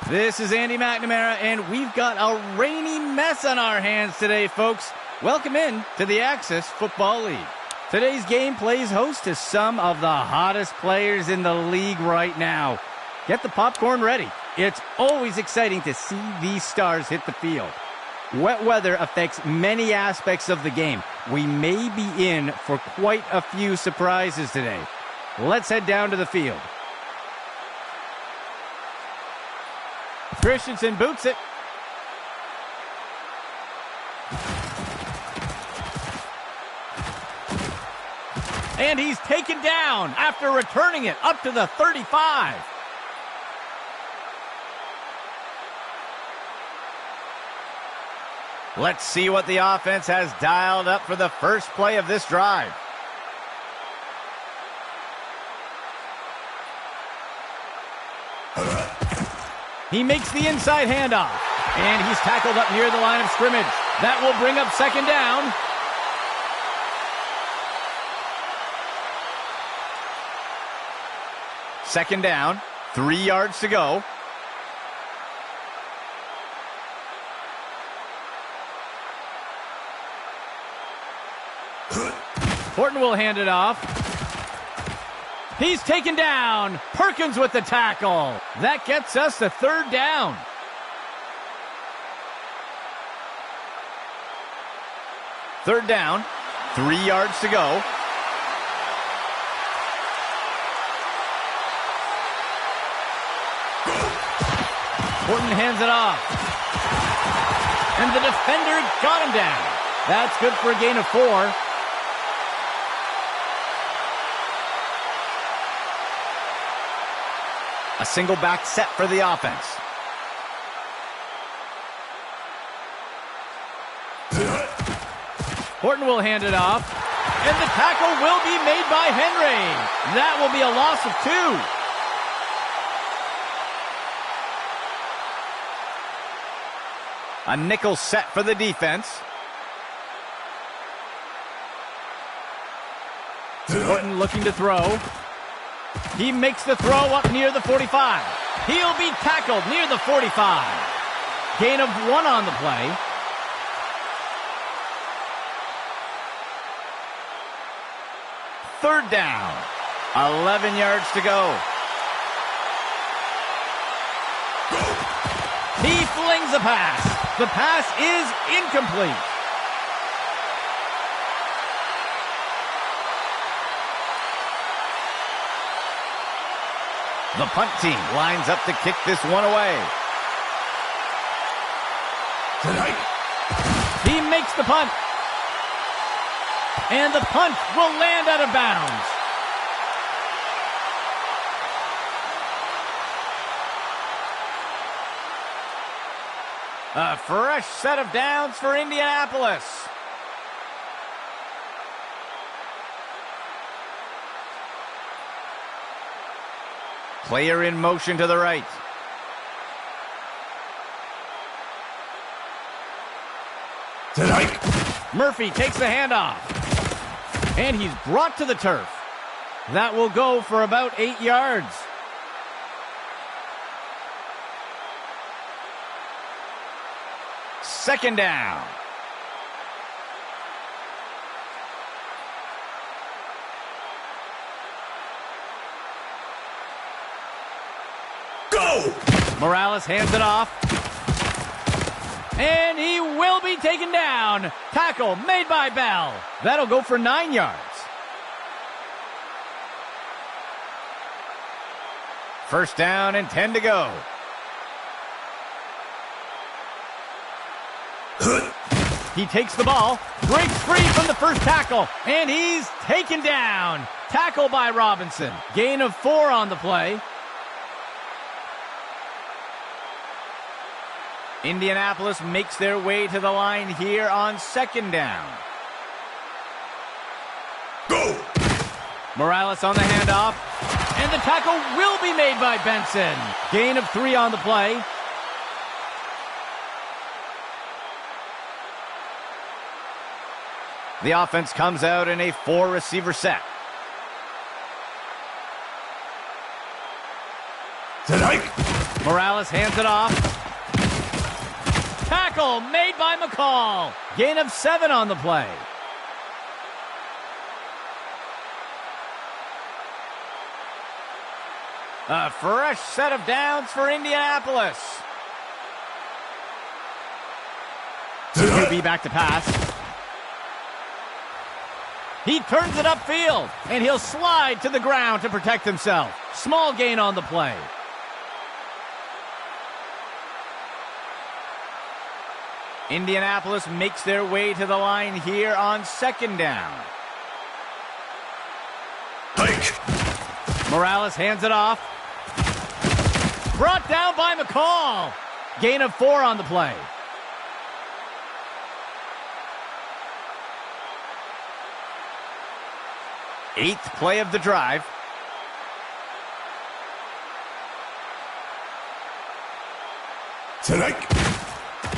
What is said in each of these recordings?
This is Andy McNamara, and we've got a rainy mess on our hands today, folks. Welcome in to the Access Football League. Today's game plays host to some of the hottest players in the league right now. Get the popcorn ready. It's always exciting to see these stars hit the field. Wet weather affects many aspects of the game. We may be in for quite a few surprises today. Let's head down to the field. Christensen boots it. And he's taken down after returning it up to the 35. Let's see what the offense has dialed up for the first play of this drive. He makes the inside handoff, and he's tackled up near the line of scrimmage. That will bring up second down. Second down, 3 yards to go. Horton will hand it off. He's taken down. Perkins with the tackle. That gets us to third down. Third down, 3 yards to go. Horton hands it off. And the defender got him down. That's good for a gain of 4. A single back set for the offense. Horton will hand it off. And the tackle will be made by Henry. That will be a loss of 2. A nickel set for the defense. Horton looking to throw. He makes the throw up near the 45. He'll be tackled near the 45. Gain of 1 on the play. Third down. 11 yards to go. He flings a pass. The pass is incomplete. The punt team lines up to kick this one away. He makes the punt. And the punt will land out of bounds. A fresh set of downs for Indianapolis. Player in motion to the right. Murphy takes the handoff. And he's brought to the turf. That will go for about 8 yards. Second down. Morales hands it off. And he will be taken down. Tackle made by Bell. That'll go for 9 yards. First down and 10 to go. He takes the ball, breaks free from the first tackle, and he's taken down. Tackle by Robinson. Gain of 4 on the play. Indianapolis makes their way to the line here on second down. Go! Morales on the handoff. And the tackle will be made by Benson. Gain of 3 on the play. The offense comes out in a 4-receiver set. Morales hands it off. Tackle made by McCall. Gain of 7 on the play. A fresh set of downs for Indianapolis. QB back to pass. He turns it upfield, and he'll slide to the ground to protect himself. Small gain on the play. Indianapolis makes their way to the line here on 2nd down. Hike. Morales hands it off. Brought down by McCall. Gain of 4 on the play. Eighth play of the drive. Tonight.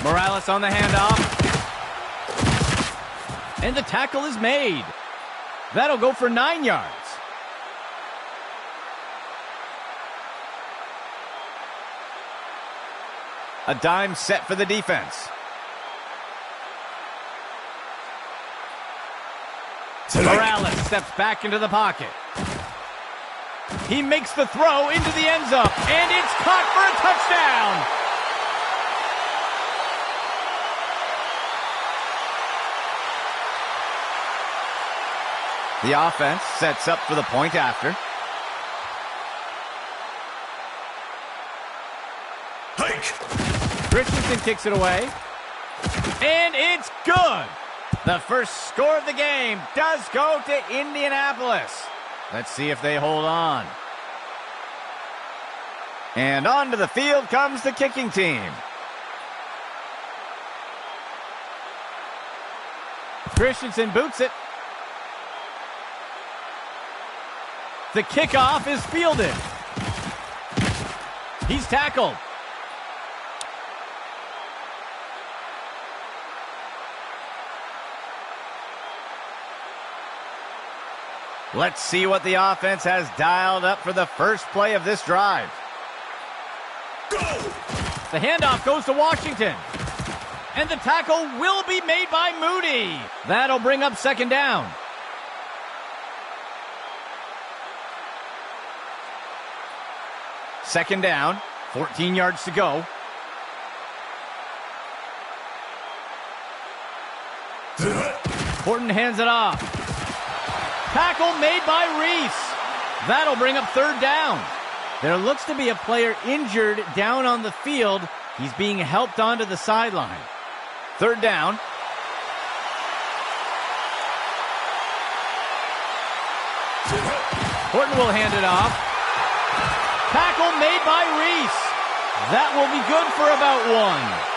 Morales on the handoff. And the tackle is made. That'll go for 9 yards. A dime set for the defense. Tonight. Morales steps back into the pocket. He makes the throw into the end zone, and it's caught for a touchdown. The offense sets up for the point after. Hike. Christensen kicks it away. And it's good. The first score of the game does go to Indianapolis. Let's see if they hold on. And onto the field comes the kicking team. Christensen boots it. The kickoff is fielded. He's tackled. Let's see what the offense has dialed up for the first play of this drive. Go! The handoff goes to Washington. And the tackle will be made by Moody. That'll bring up 2nd down. Second down, 14 yards to go. Horton hands it off. Tackle made by Reese. That'll bring up 3rd down. There looks to be a player injured down on the field. He's being helped onto the sideline. 3rd down. Horton will hand it off. Tackle made by Reese. That will be good for about 1.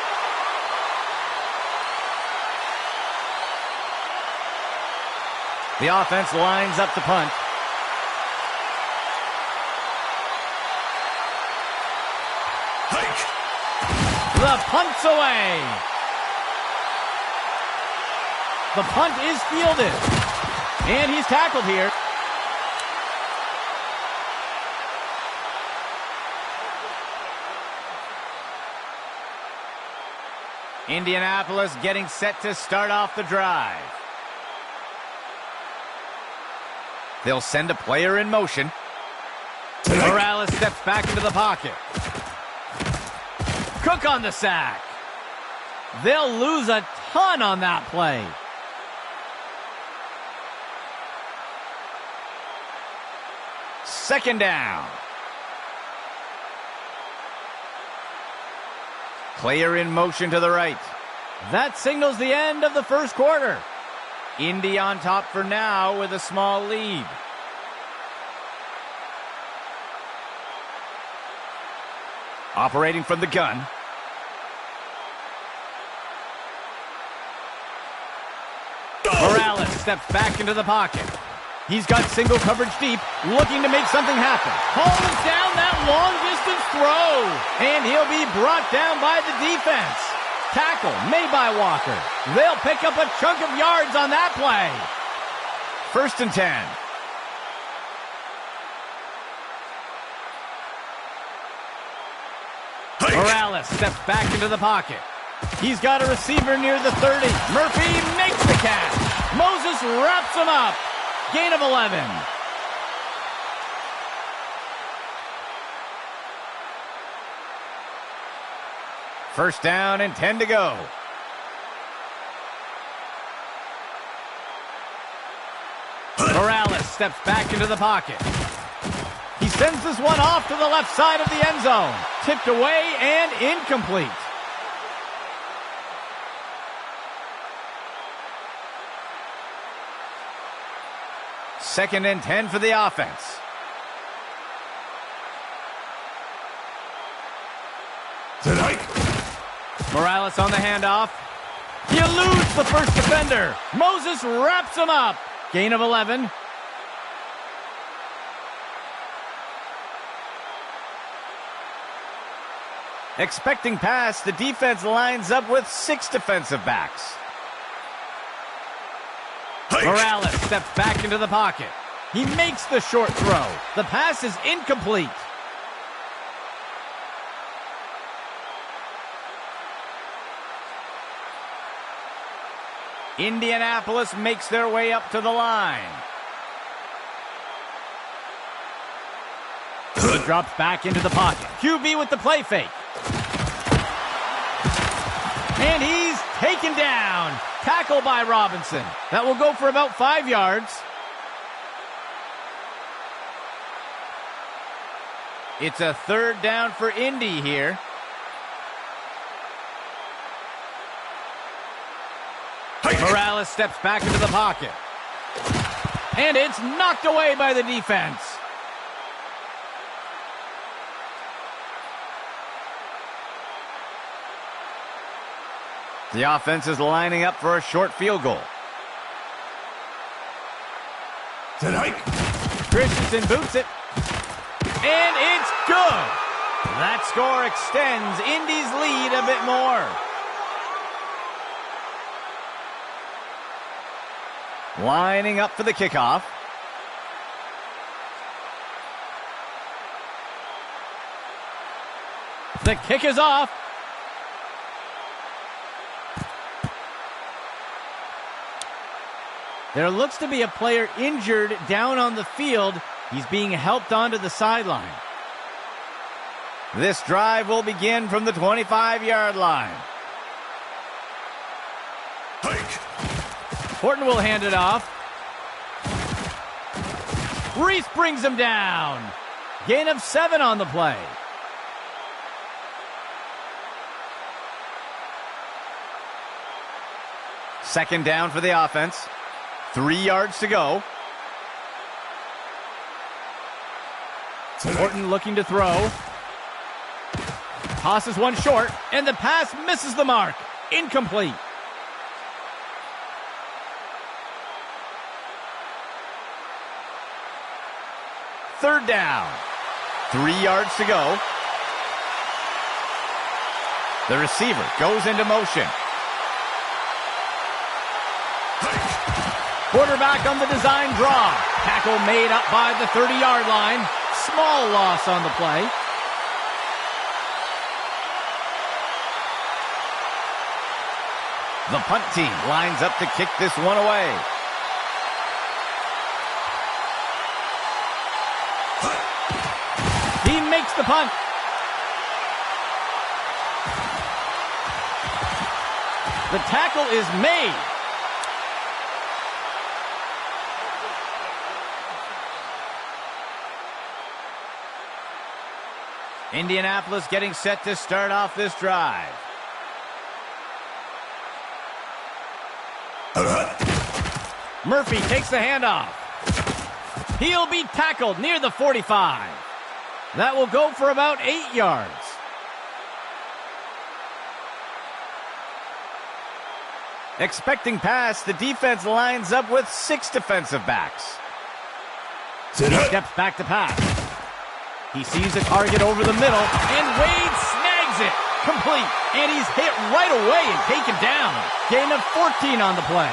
The offense lines up to punt. Hike. The punt's away. The punt is fielded. And he's tackled here. Indianapolis getting set to start off the drive. They'll send a player in motion. Tonight. Morales steps back into the pocket. Cook on the sack. They'll lose a ton on that play. Second down. Player in motion to the right. That signals the end of the first quarter. Indy on top for now with a small lead. Operating from the gun. Morales steps back into the pocket. He's got single coverage deep, looking to make something happen. Holds down that long-distance throw. And he'll be brought down by the defense. Tackle made by Walker. They'll pick up a chunk of yards on that play. 1st and 10. Morales steps back into the pocket. He's got a receiver near the 30. Murphy makes the catch. Moses wraps him up. Gain of 11. First down and 10 to go. Morales steps back into the pocket. He sends this one off to the left side of the end zone. Tipped away and incomplete. Second and 10 for the offense. Tonight. Morales on the handoff. He eludes the first defender. Moses wraps him up. Gain of 11. Expecting pass, the defense lines up with 6 defensive backs. Morales steps back into the pocket. He makes the short throw. The pass is incomplete. Indianapolis makes their way up to the line. He drops back into the pocket. QB with the play fake. And he's taken down. Tackle by Robinson. That will go for about 5 yards. It's a third down for Indy here. Morales steps back into the pocket. And it's knocked away by the defense. The offense is lining up for a short field goal. Tonight. Christensen boots it. And it's good. That score extends Indy's lead a bit more. Lining up for the kickoff. The kick is off. There looks to be a player injured down on the field. He's being helped onto the sideline. This drive will begin from the 25-yard line. Horton will hand it off. Reese brings him down. Gain of 7 on the play. Second down for the offense. 3 yards to go. Horton looking to throw. Tosses one short, and the pass misses the mark. Incomplete. Third down. 3 yards to go. The receiver goes into motion. Quarterback on the design draw. Tackle made up by the 30-yard line. Small loss on the play. The punt team lines up to kick this one away. He makes the punt. The tackle is made. Indianapolis getting set to start off this drive. Murphy takes the handoff. He'll be tackled near the 45. That will go for about 8 yards. Expecting pass, the defense lines up with 6 defensive backs. He steps back to pass. He sees a target over the middle, and Wade snags it. Complete. And he's hit right away and taken down. Gain of 14 on the play.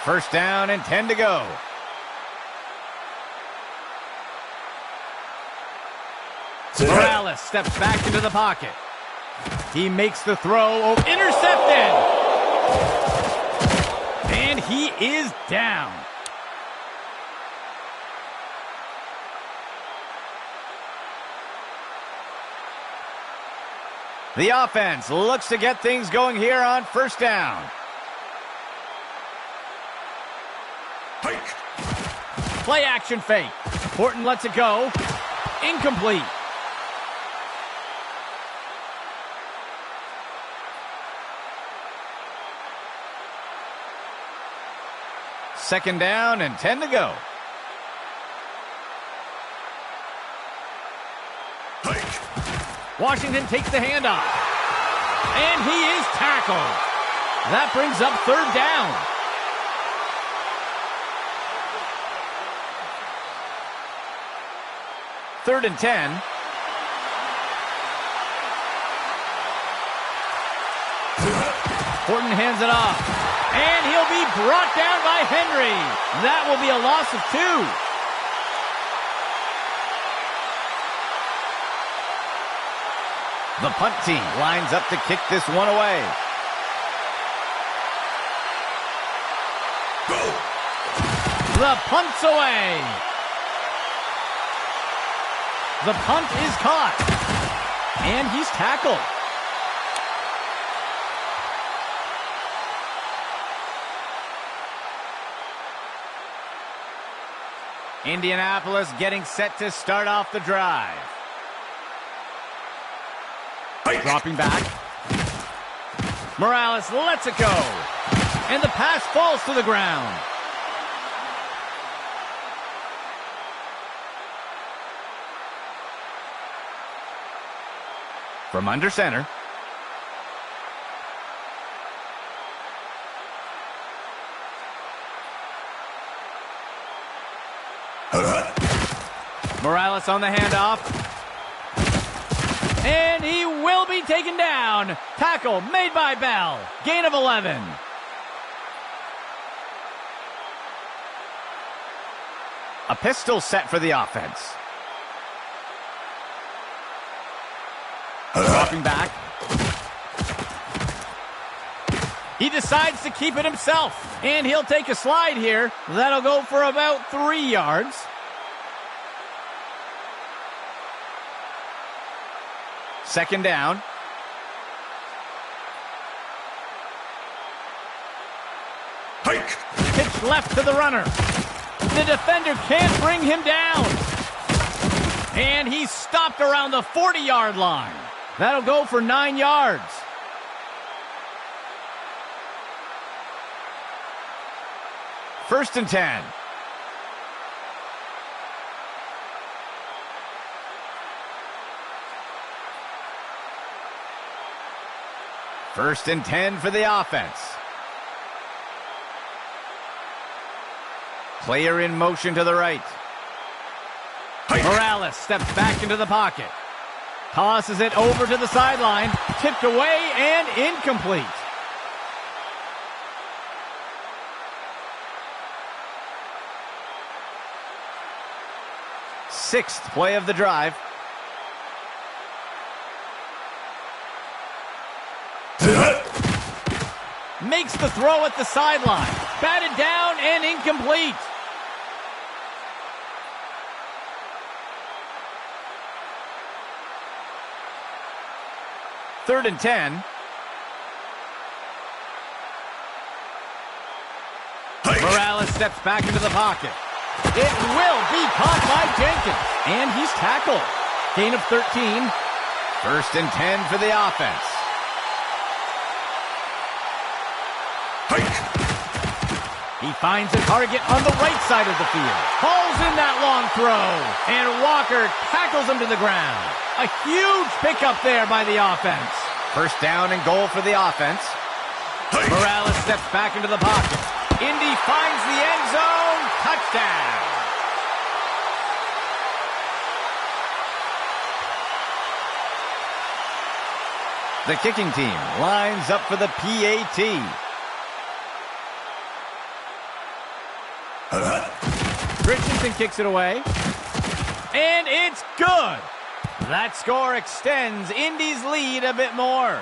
First down and 10 to go. Morales steps back into the pocket. He makes the throw. Oh, intercepted. And he is down. The offense looks to get things going here on first down. Hike. Play action fake. Horton lets it go. Incomplete. Second down and 10 to go. Hike. Washington takes the handoff. And he is tackled. That brings up third down. Third and 10. Horton hands it off. And he'll be brought down by Henry. That will be a loss of 2. The punt team lines up to kick this one away. Go. The punt's away. The punt is caught. And he's tackled. Indianapolis getting set to start off the drive. Hike. Dropping back. Morales lets it go. And the pass falls to the ground. From under center. Morales on the handoff. And he will be taken down. Tackle made by Bell. Gain of 11. A pistol set for the offense. Dropping back. He decides to keep it himself. And he'll take a slide here. That'll go for about 3 yards. Second down. Hike. Pitch left to the runner. The defender can't bring him down. And he's stopped around the 40-yard line. That'll go for 9 yards. First and 10. First and 10 for the offense. Player in motion to the right. Hike. Morales steps back into the pocket. Tosses it over to the sideline. Tipped away and incomplete. Sixth play of the drive. Makes the throw at the sideline. Batted down and incomplete. Third and 10. Morales steps back into the pocket. It will be caught by Jenkins. And he's tackled. Gain of 13. First and 10 for the offense. He finds a target on the right side of the field. Hauls in that long throw. And Walker tackles him to the ground. A huge pickup there by the offense. First down and goal for the offense. Morales steps back into the pocket. Indy finds the end zone. Touchdown. The kicking team lines up for the PAT. Christensen kicks it away. And it's good. That score extends Indy's lead a bit more.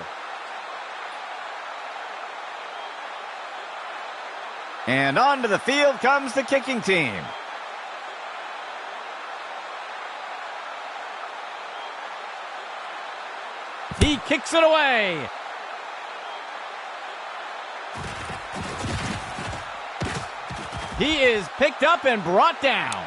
And onto the field comes the kicking team. He kicks it away. He is picked up and brought down.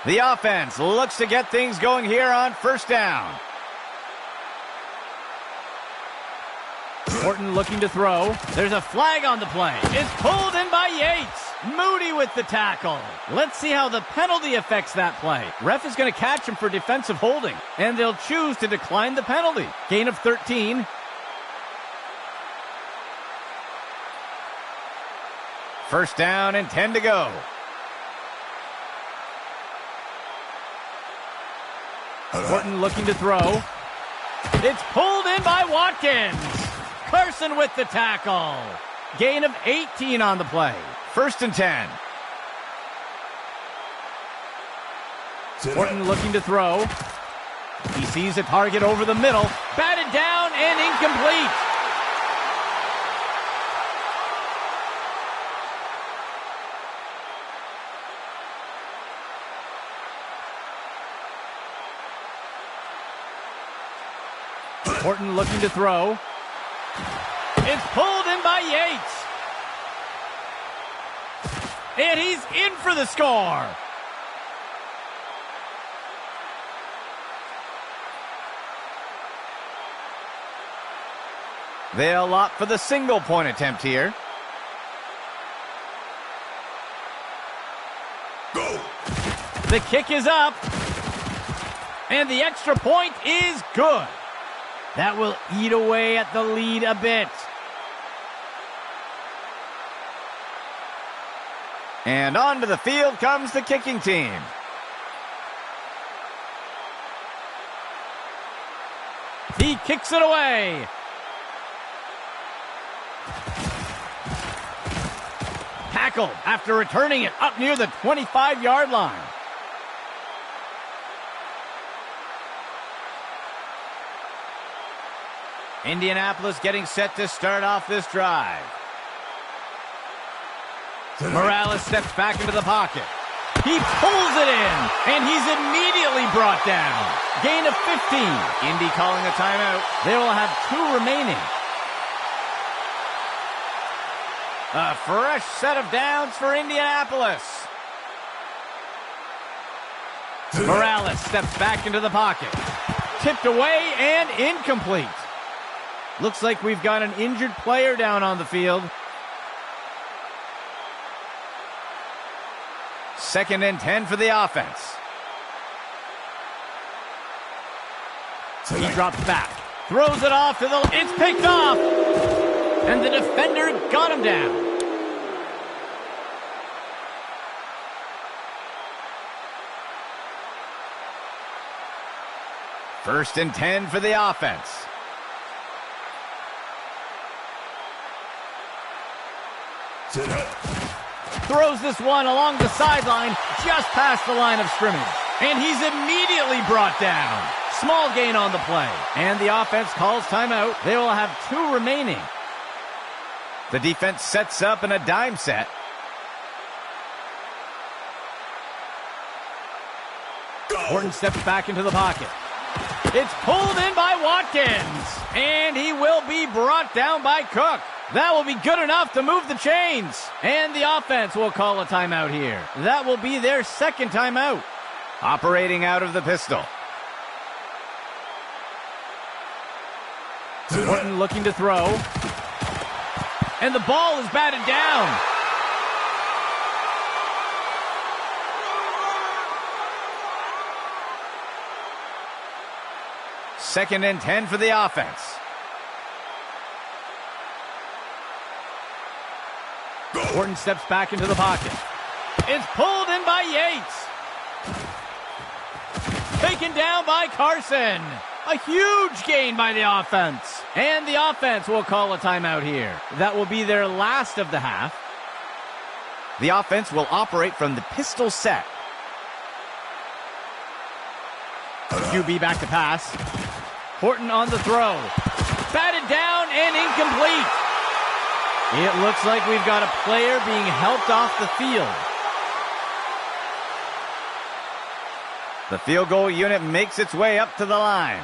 The offense looks to get things going here on first down. Horton looking to throw. There's a flag on the play. It's pulled in by Yates. Moody with the tackle. Let's see how the penalty affects that play. Ref is going to catch him for defensive holding, and they'll choose to decline the penalty. Gain of 13. First down and 10 to go. Horton looking to throw. It's pulled in by Watkins. Carson with the tackle. Gain of 18 on the play. First and 10. Horton looking to throw. He sees a target over the middle. Batted down and incomplete. Horton looking to throw. It's pulled in by Yates. And he's in for the score. They'll opt for the single point attempt here. Go. The kick is up. And the extra point is good. That will eat away at the lead a bit. And onto the field comes the kicking team. He kicks it away. Tackled after returning it up near the 25-yard line. Indianapolis getting set to start off this drive. Morales steps back into the pocket. He pulls it in, and he's immediately brought down. Gain of 15. Indy calling a timeout. They will have 2 remaining. A fresh set of downs for Indianapolis. Morales steps back into the pocket. Tipped away and incomplete. Looks like we've got an injured player down on the field. Second and 10 for the offense. He drops back. Throws it off to the... It's picked off! And the defender got him down. First and 10 for the offense. Throws this one along the sideline, just past the line of scrimmage. And he's immediately brought down. Small gain on the play. And the offense calls timeout. They will have 2 remaining. The defense sets up in a dime set. Horton steps back into the pocket. It's pulled in by Watkins. And he will be brought down by Cook. That will be good enough to move the chains. And the offense will call a timeout here. That will be their second timeout. Operating out of the pistol. Horton looking to throw. And the ball is batted down. Second and 10 for the offense. Horton steps back into the pocket. It's pulled in by Yates. Taken down by Carson. A huge gain by the offense. And the offense will call a timeout here. That will be their last of the half. The offense will operate from the pistol set. QB back to pass. Horton on the throw. Batted down and incomplete. It looks like we've got a player being helped off the field. The field goal unit makes its way up to the line.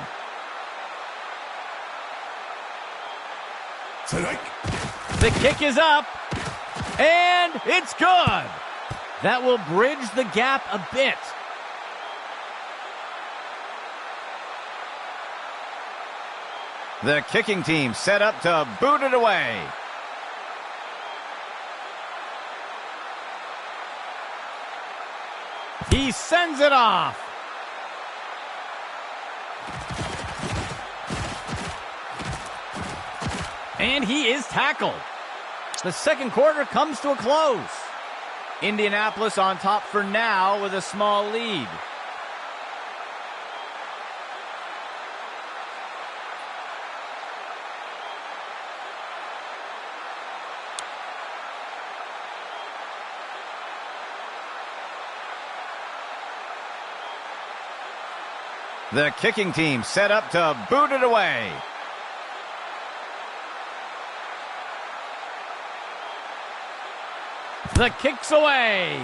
The kick is up, and it's good. That will bridge the gap a bit. The kicking team set up to boot it away. He sends it off. And he is tackled. The second quarter comes to a close. Indianapolis on top for now with a small lead. The kicking team set up to boot it away. The kick's away.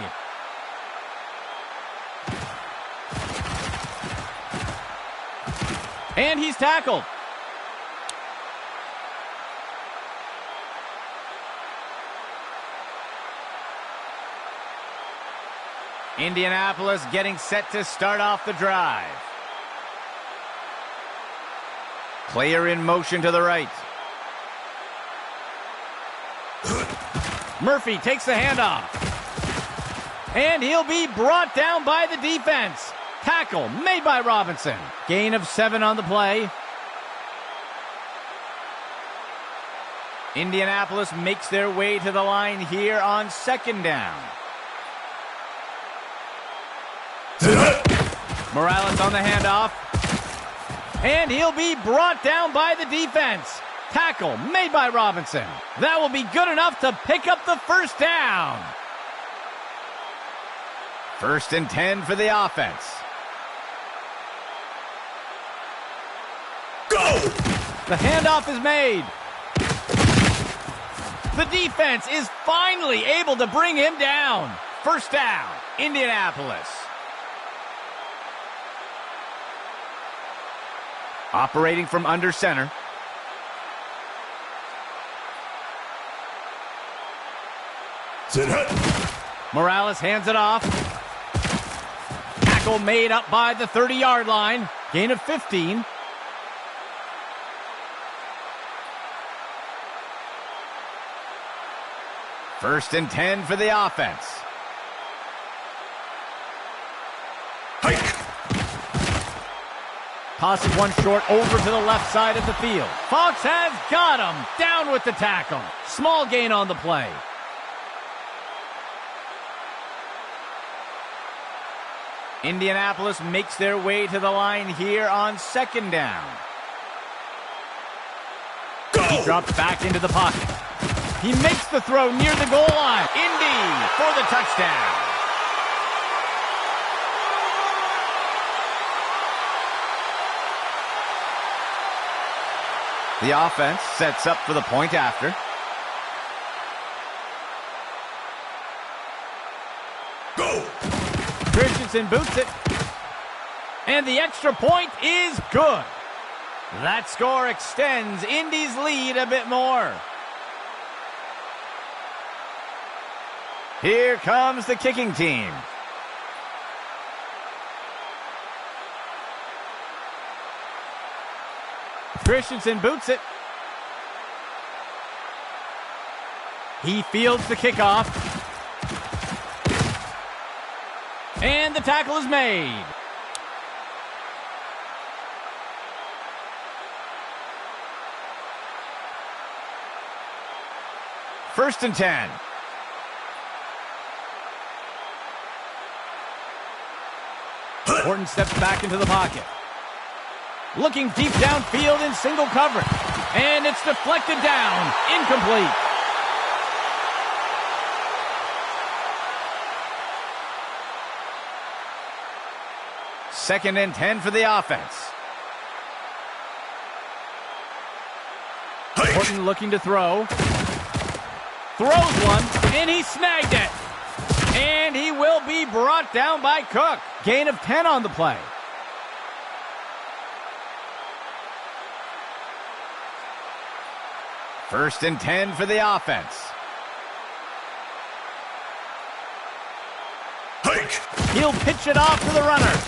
And he's tackled. Indianapolis getting set to start off the drive. Player in motion to the right. Murphy takes the handoff. And he'll be brought down by the defense. Tackle made by Robinson. Gain of 7 on the play. Indianapolis makes their way to the line here on second down. Morales on the handoff. And he'll be brought down by the defense. Tackle made by Robinson. That will be good enough to pick up the first down. 1st and 10 for the offense. Go! The handoff is made. The defense is finally able to bring him down. First down, Indianapolis. Operating from under center. Morales hands it off. Tackle made up by the 30-yard line. Gain of 15. First and 10 for the offense. Hike! Tosses one short over to the left side of the field. Fox has got him. Down with the tackle. Small gain on the play. Indianapolis makes their way to the line here on second down. Go! He drops back into the pocket. He makes the throw near the goal line. Indy for the touchdown. The offense sets up for the point after. Go! Christensen boots it. And the extra point is good. That score extends Indy's lead a bit more. Here comes the kicking team. Christensen boots it. He fields the kickoff. And the tackle is made. First and 10. Horton steps back into the pocket. Looking deep downfield in single coverage. And it's deflected down. Incomplete. 2nd and 10 for the offense. Hike. Horton looking to throw. Throws one, and he snagged it. And he will be brought down by Cook. Gain of 10 on the play. First and 10 for the offense. Hike. He'll pitch it off to the runner.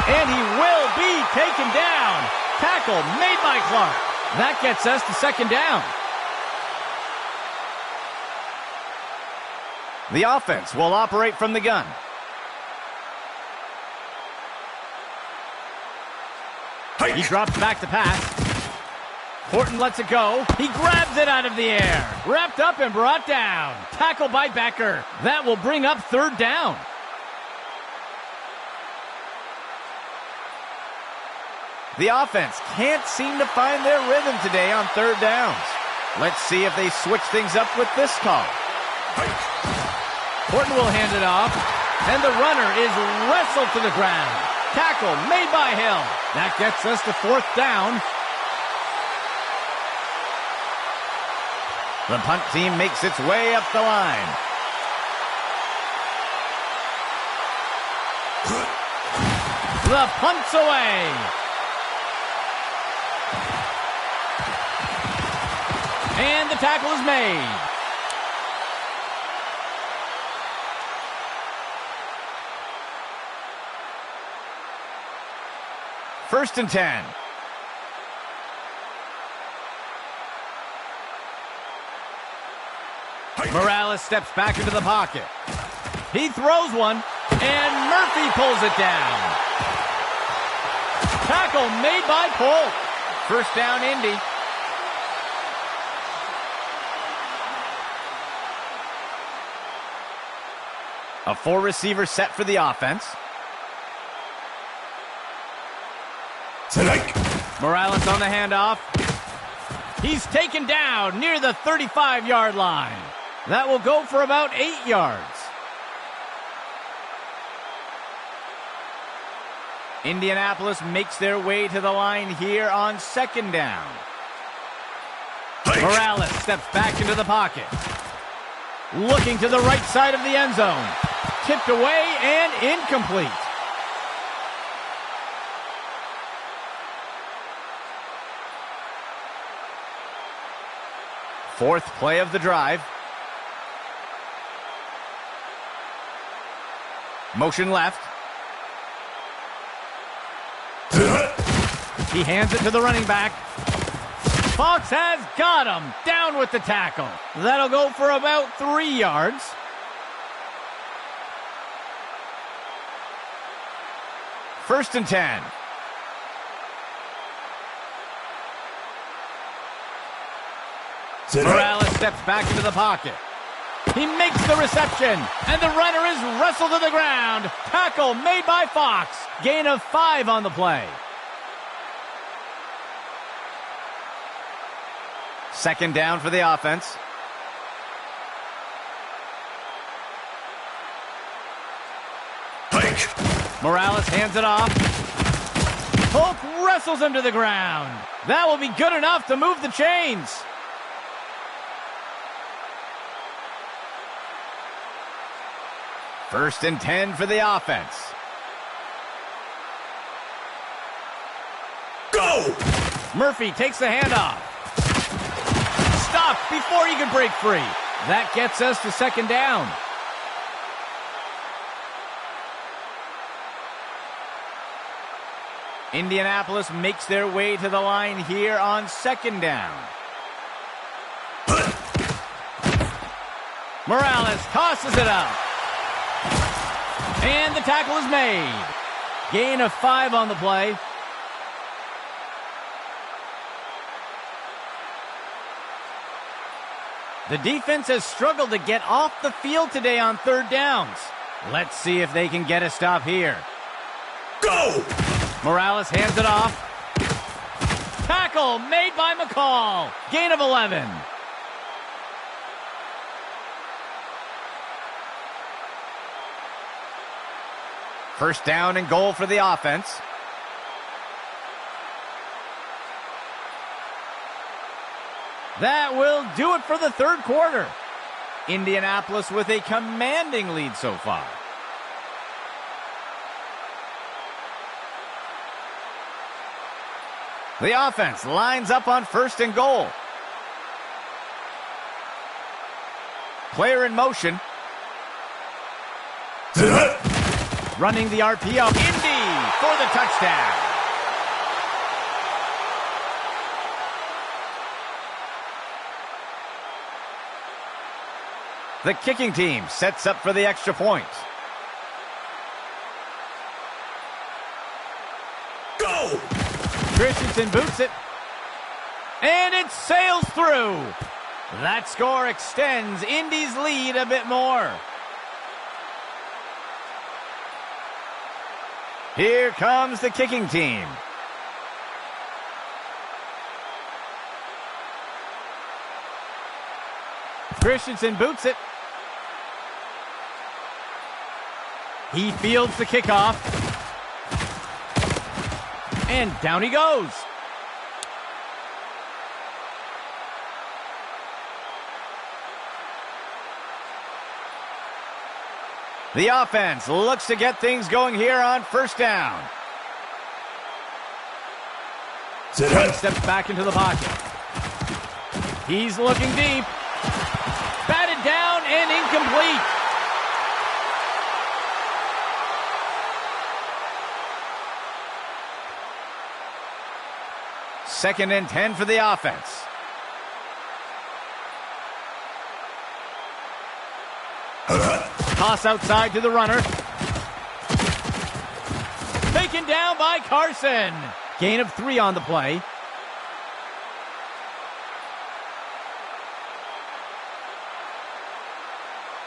And he will be taken down. Tackle made by Clark. That gets us to 2nd down. The offense will operate from the gun. Hike. He drops back to pass. Horton lets it go. He grabs it out of the air. Wrapped up and brought down. Tackle by Becker. That will bring up 3rd down. The offense can't seem to find their rhythm today on 3rd downs. Let's see if they switch things up with this call. Hike. Horton will hand it off, and the runner is wrestled to the ground. Tackle made by Hill. That gets us to 4th down. The punt team makes its way up the line. The punt's away. And the tackle is made. First and 10. Morales steps back into the pocket. He throws one, and Murphy pulls it down. Tackle made by Polk. First down, Indy. A 4-receiver set for the offense. Select. Morales on the handoff. He's taken down near the 35-yard line. That will go for about 8 yards. Indianapolis makes their way to the line here on 2nd down. Hike. Morales steps back into the pocket. Looking to the right side of the end zone. Tipped away and incomplete. Fourth play of the drive. Motion left. He hands it to the running back. Fox has got him. Down with the tackle. That'll go for about 3 yards. First and 10. Morales steps back into the pocket. He makes the reception, and the runner is wrestled to the ground. Tackle made by Fox. Gain of 5 on the play. Second down for the offense. Hike. Morales hands it off. Polk wrestles him to the ground. That will be good enough to move the chains. First and 10 for the offense. Go! Murphy takes the handoff. Stopped before he could break free. That gets us to 2nd down. Indianapolis makes their way to the line here on 2nd down. Morales tosses it up. And the tackle is made. Gain of 5 on the play. The defense has struggled to get off the field today on 3rd downs. Let's see if they can get a stop here. Go! Morales hands it off. Tackle made by McCall. Gain of 11. First down and goal for the offense. That will do it for the third quarter. Indianapolis with a commanding lead so far. The offense lines up on first and goal. Player in motion. Running the RPO. Indy for the touchdown. The kicking team sets up for the extra point. Go! Christensen boots it. And it sails through. That score extends Indy's lead a bit more. Here comes the kicking team. Christensen boots it. He fields the kickoff. And down he goes. The offense looks to get things going here on first down. One steps back into the pocket. He's looking deep. Batted down and incomplete. Second and 10 for the offense. Toss outside to the runner. Taken down by Carson. Gain of 3 on the play.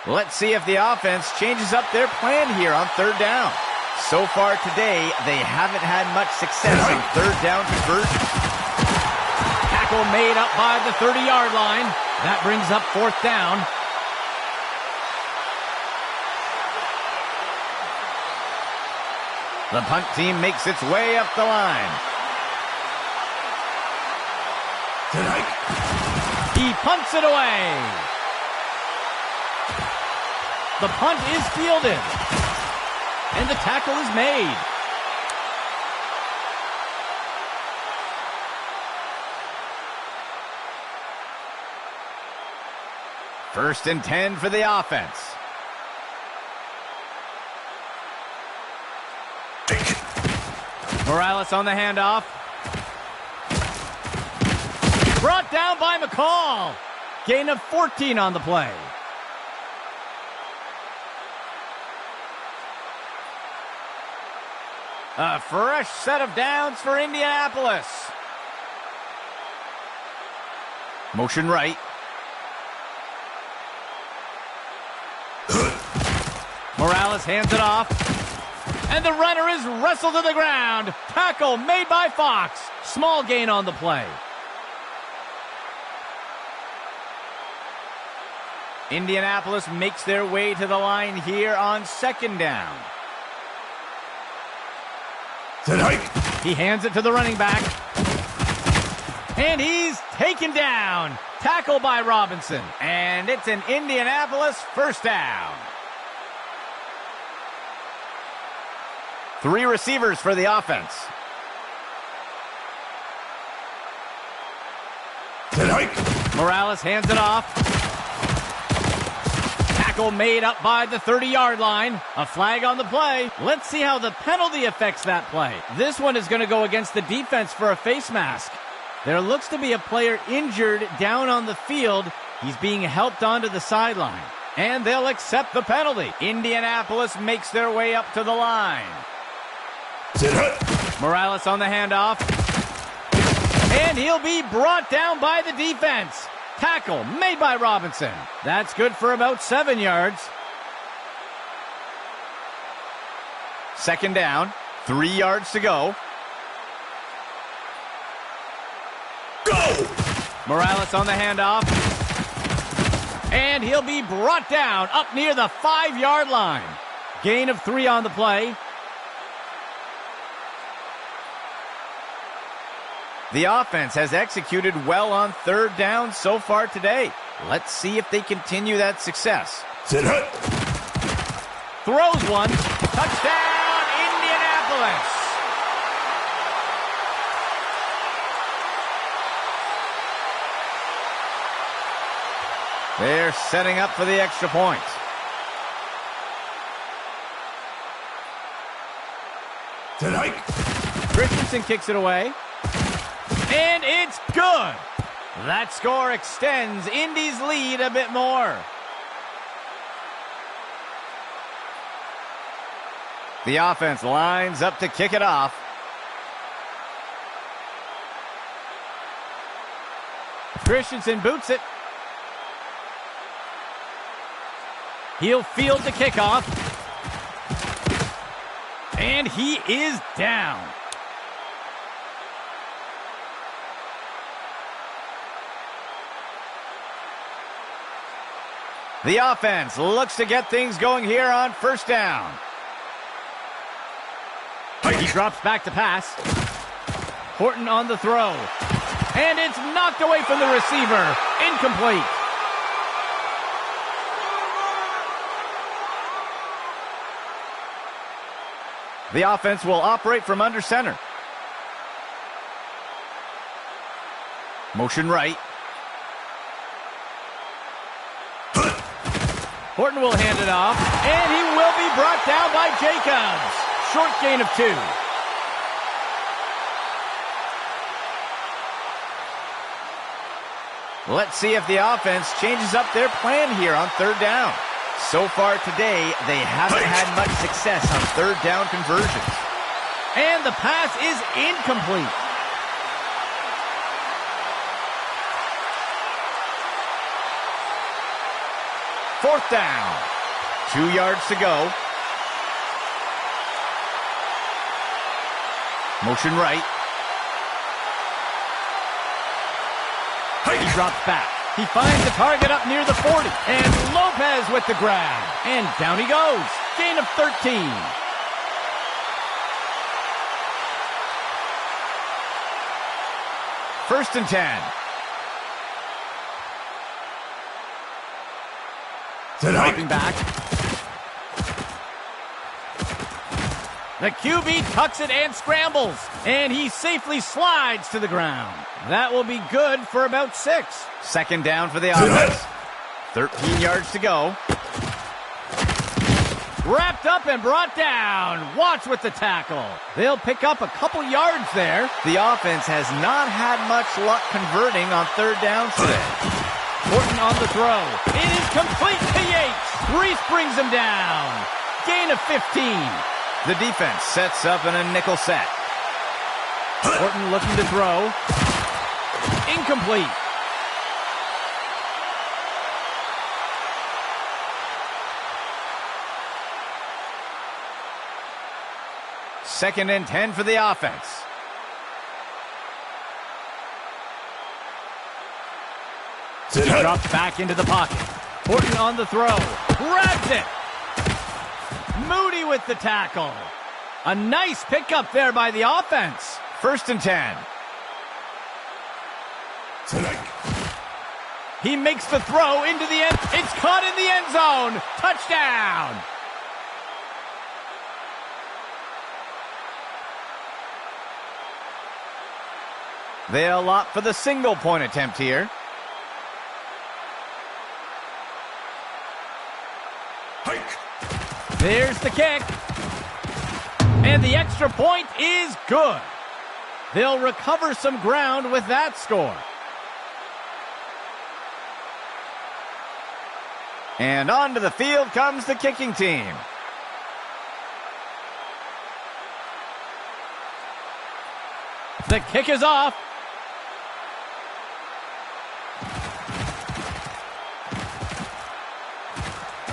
Let's see if the offense changes up their plan here on third down. So far today, they haven't had much success on third down conversion. Tackle made up by the 30-yard line. That brings up fourth down. The punt team makes its way up the line. He punts it away. The punt is fielded. And the tackle is made. First and 10 for the offense. Morales on the handoff. Brought down by McCall. Gain of 14 on the play. A fresh set of downs for Indianapolis. Motion right. Morales hands it off. And the runner is wrestled to the ground. Tackle made by Fox. Small gain on the play. Indianapolis makes their way to the line here on second down. He hands it to the running back. And he's taken down. Tackle by Robinson. And it's an Indianapolis first down. 3 receivers for the offense. Morales hands it off. Tackle made up by the 30-yard line. A flag on the play. Let's see how the penalty affects that play. This one is going to go against the defense for a face mask. There looks to be a player injured down on the field. He's being helped onto the sideline. And they'll accept the penalty. Indianapolis makes their way up to the line. Morales on the handoff. And he'll be brought down by the defense. Tackle made by Robinson. That's good for about 7 yards. Second down, 3 yards to go. Go! Morales on the handoff. And he'll be brought down up near the 5-yard line. Gain of 3 on the play. The offense has executed well on third down so far today. Let's see if they continue that success. Set hut. Throws one. Touchdown, Indianapolis. They're setting up for the extra point. Set hike. Christensen kicks it away. And it's good. That score extends Indy's lead a bit more. The offense lines up to kick it off. Christensen boots it. He'll field the kickoff. And he is down. The offense looks to get things going here on first down. He drops back to pass. Horton on the throw. And it's knocked away from the receiver. Incomplete. The offense will operate from under center. Motion right. Horton will hand it off, and he will be brought down by Jacobs. Short gain of 2. Let's see if the offense changes up their plan here on third down. So far today, they haven't had much success on third down conversions. And the pass is incomplete. Fourth down. 2 yards to go. Motion right. He drops back. He finds the target up near the 40. And Lopez with the grab. And down he goes. Gain of 13. First and 10. Dropping back. The QB tucks it and scrambles. And he safely slides to the ground. That will be good for about 6. Second down for the offense. 13 yards to go. Wrapped up and brought down. Watch with the tackle. They'll pick up a couple yards there. The offense has not had much luck converting on third downs today. Horton on the throw. It is complete to Yates. Reese brings him down. Gain of 15. The defense sets up in a nickel set. Horton looking to throw. Incomplete. Second and 10 for the offense. He drops back into the pocket. Horton on the throw. Grabs it. Moody with the tackle. A nice pickup there by the offense. First and 10. He makes the throw into the end. It's caught in the end zone. Touchdown. They'll opt for the single point attempt here. There's the kick. And the extra point is good. They'll recover some ground with that score. And onto the field comes the kicking team. The kick is off.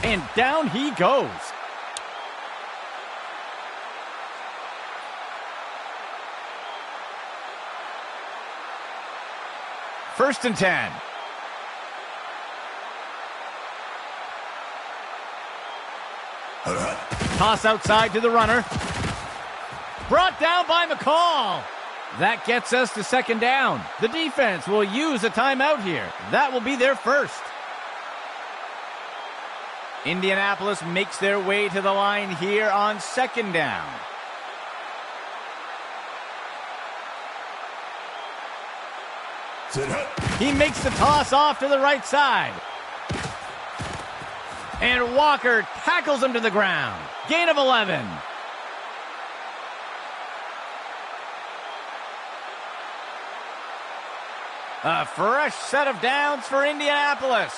And down he goes. First and 10. Toss outside to the runner. Brought down by McCall. That gets us to second down. The defense will use a timeout here. That will be their first. Indianapolis makes their way to the line here on second down. He makes the toss off to the right side. And Walker tackles him to the ground. Gain of 11. A fresh set of downs for Indianapolis.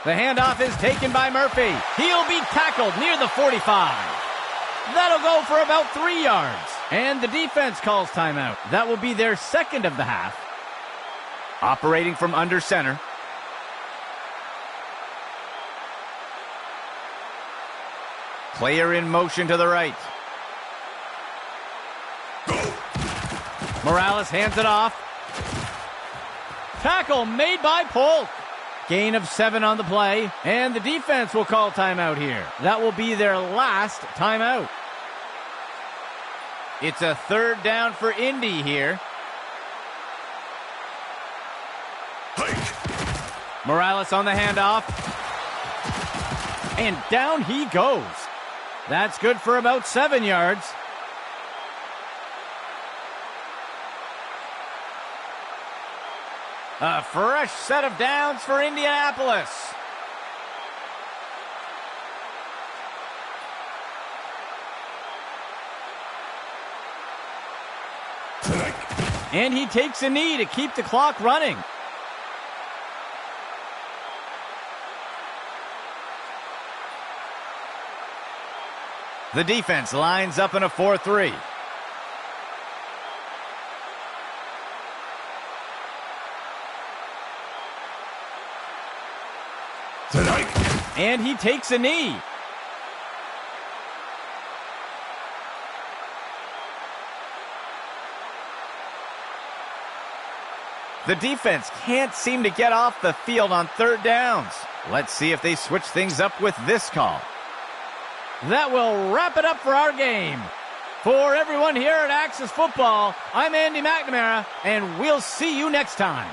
The handoff is taken by Murphy. He'll be tackled near the 45. That'll go for about 3 yards. And the defense calls timeout. That will be their second of the half. Operating from under center. Player in motion to the right. Morales hands it off. Tackle made by Polk. Gain of 7 on the play, and the defense will call timeout here. That will be their last timeout. It's a third down for Indy here. Morales on the handoff. And down he goes. That's good for about 7 yards. A fresh set of downs for Indianapolis. And he takes a knee to keep the clock running. The defense lines up in a 4-3. And he takes a knee. The defense can't seem to get off the field on third downs. Let's see if they switch things up with this call. That will wrap it up for our game. For everyone here at Axis Football, I'm Andy McNamara, and we'll see you next time.